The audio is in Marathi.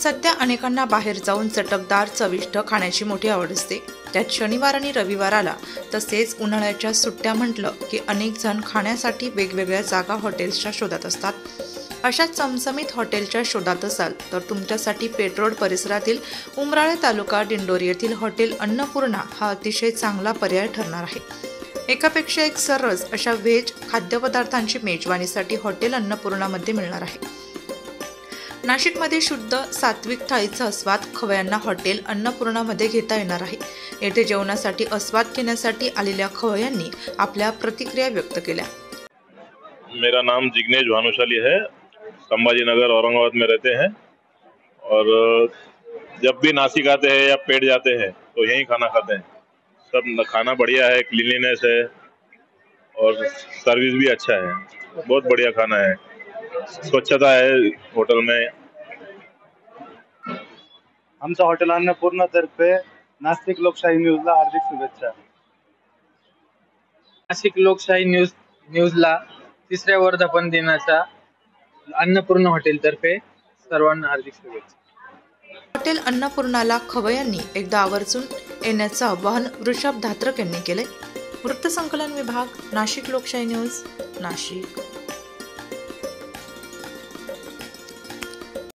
सध्या अनेकांना बाहेर जाऊन चटकदार चविष्ट खाण्याची मोठी आवड असते। त्यात शनिवार आणि रविवार आला तसेच उन्हाळ्याच्या सुट्ट्या म्हटलं की अनेक जण खाण्यासाठी वेगवेगळ्या जागा हॉटेल्सच्या शोधात असतात। अशा चमचमीत हॉटेलच्या शोधात असाल तर तुमच्यासाठी पेठ रोड परिसरातील उमराळे तालुका दिंडोरी येथील हॉटेल अन्नपूर्णा हा अतिशय चांगला पर्याय ठरणार आहे। एकापेक्षा एक सर्रास अशा व्हेज खाद्यपदार्थांची मेजवानीसाठी हॉटेल अन्नपूर्णामध्ये मिळणार आहे। नाशिकमध्ये शुद्ध सात्विक थाळीचा आस्वाद खवय्यांना हॉटेल अन्नपूर्णामध्ये घेता येणार आहे। येथे जेवणासाठी आस्वाद घेण्यासाठी आलेल्या खवय्यांनी आपल्या प्रतिक्रिया व्यक्त केल्या। मेरा नाम जिग्नेश भानुशाली है, संभाजी नगर औरंगाबाद में रहते हैं और जब भी नासिक आते हैं या पेठ जाते हैं तो यहीं खाना खाते हैं। सब खाना बढ़िया है, क्लीनलीनेस है और सर्विस भी अच्छा है। बहुत बढ़िया खाना है, स्वच्छता है होटल में। आमच्या हॉटेल अन्नपूर्णा तर्फे नाशिक लोकशाही न्यूजला हार्दिक शुभेच्छा। नाशिक लोकशाही न्यूजला तिसऱ्या वर्धापन दिनाच्या अन्नपूर्णा हॉटेल तर्फे सर्वांना हार्दिक शुभेच्छा। हॉटेल अन्नपूर्णाला खवय्यांनी एकदा आवर्जून येण्याचं आवाहन वृषभ धात्रक यांनी केले। वृत्तसंकलन विभाग, नाशिक लोकशाही न्यूज, नाशिक।